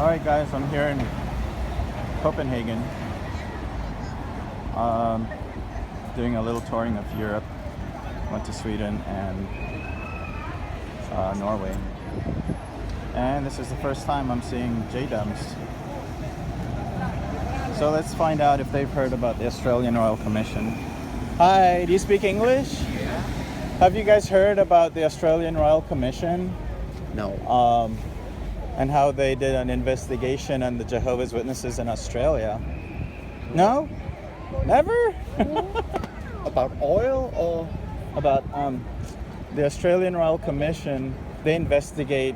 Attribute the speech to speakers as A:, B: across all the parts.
A: Alright guys, I'm here in Copenhagen, doing a little touring of Europe. Went to Sweden and Norway, and this is the first time I'm seeing J-Dubs. So let's find out if they've heard about the Australian Royal Commission. Hi, do you speak English?
B: Yeah.
A: Have you guys heard about the Australian Royal Commission?
B: No.
A: And how they did an investigation on the Jehovah's Witnesses in Australia? No? Never?
B: About oil or?
A: About the Australian Royal Commission. They investigate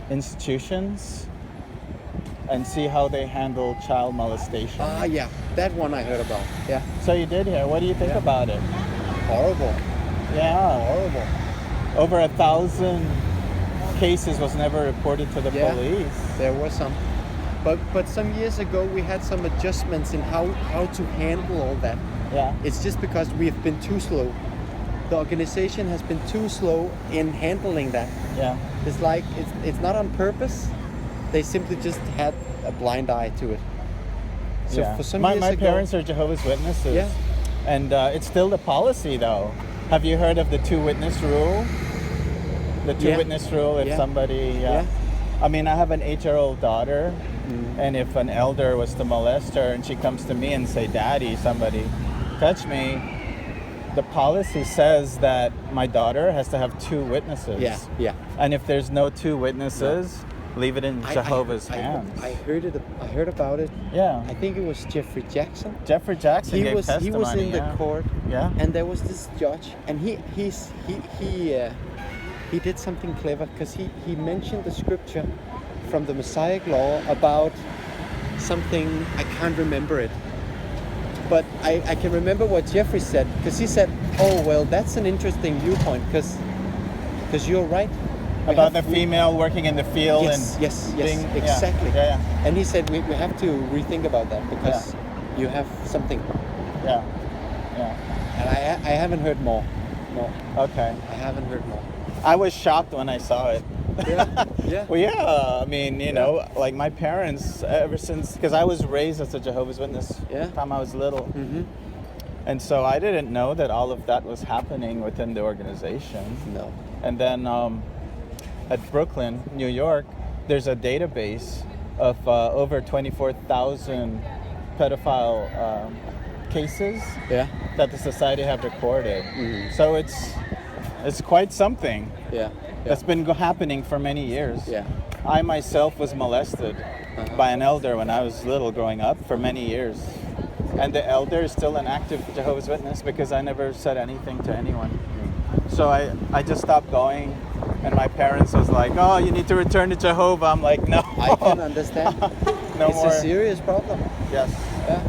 A: institutions and see how they handle child molestation.
B: Yeah, that one I heard about. Yeah.
A: So you did hear. What do you think about it?
B: Horrible.
A: Yeah.
B: Horrible.
A: Over 1,000 cases was never reported to the police.
B: There was some. But some years ago we had some adjustments in how to handle all that.
A: Yeah.
B: It's just because we've been too slow. The organization has been too slow in handling that.
A: Yeah.
B: It's like it's not on purpose. They simply just had a blind eye to it. So
A: yeah.
B: for some
A: my
B: years ago,
A: parents are Jehovah's Witnesses.
B: Yeah.
A: And it's still the policy though. Have you heard of the 2-witness rule? The 2-witness rule, if somebody... I mean, I have an 8-year-old daughter, and if an elder was to molest her and she comes to me and say, "Daddy, somebody touched me," the policy says that my daughter has to have 2 witnesses.
B: Yeah, yeah.
A: And if there's no 2 witnesses, leave it in Jehovah's hands.
B: I heard about it.
A: Yeah.
B: I think it was Jeffrey Jackson.
A: Jeffrey Jackson
B: He
A: gave
B: was
A: testimony,
B: in the court.
A: Yeah.
B: And there was this judge, and he did something clever because he mentioned the scripture from the Mosaic law about something, I can't remember it. But I can remember what Jeffrey said, because he said, "Oh well, that's an interesting viewpoint, because you're right."
A: About the female working in the field
B: yes,
A: being,
B: exactly.
A: Yeah.
B: And he said we have to rethink about that because you have something.
A: Yeah.
B: And I haven't heard more. No.
A: Okay.
B: I haven't heard more.
A: I was shocked when I saw it.
B: Yeah.
A: Well, yeah. I mean, you know, like my parents, ever since, because I was raised as a Jehovah's Witness from the time I was little.
B: Mm-hmm.
A: And so I didn't know that all of that was happening within the organization.
B: No.
A: And then at Brooklyn, New York, there's a database of over 24,000 pedophile cases that the society have recorded.
B: Mm-hmm.
A: So it's quite something.
B: Yeah.
A: That's been happening for many years.
B: Yeah.
A: I myself was molested by an elder when I was little growing up for many years. And the elder is still an active Jehovah's Witness because I never said anything to anyone. So I just stopped going, and my parents was like, "Oh, you need to return to Jehovah." I'm like, "No."
B: I can understand. It's a serious problem.
A: Yes.
B: Yeah.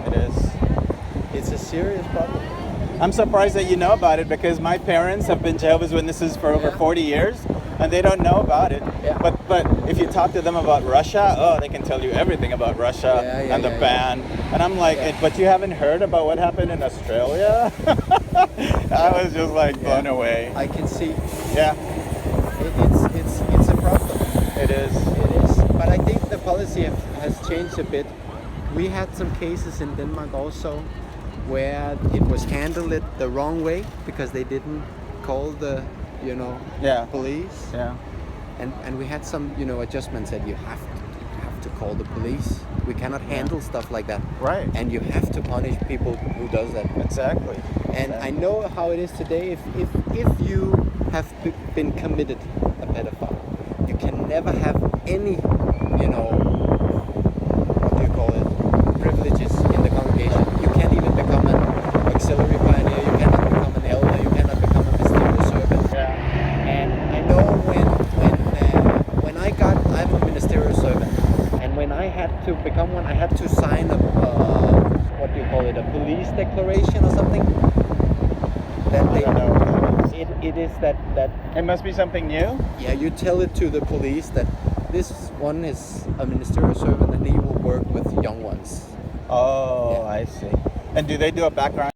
A: It is.
B: It's a serious problem.
A: I'm surprised that you know about it because my parents have been Jehovah's Witnesses for over 40 years and they don't know about it.
B: Yeah.
A: But if you talk to them about Russia, they can tell you everything about Russia and the ban. And I'm like, but you haven't heard about what happened in Australia? I was just like blown away.
B: I can see.
A: Yeah.
B: It's a problem.
A: It is.
B: It is. But I think the policy has changed a bit. We had some cases in Denmark also where it was handled the wrong way because they didn't call the police.
A: Yeah.
B: And we had some adjustments that you have to call the police. We cannot handle stuff like that.
A: Right.
B: And you have to punish people who does that.
A: Exactly.
B: And I know how it is today. If you have been committed a pedophile, you can never have any privileges in the congregation. You can't even become an auxiliary pioneer. You cannot become an elder. You cannot become a ministerial servant.
A: Yeah.
B: And I know when I'm a ministerial servant, and when I had to become one, I had to sign a a police declaration or something. That
A: I don't know what that is.
B: It is that
A: It must be something new.
B: Yeah, you tell it to the police that this one is a ministerial servant and he will work with young ones.
A: Oh, I see. And do they do a background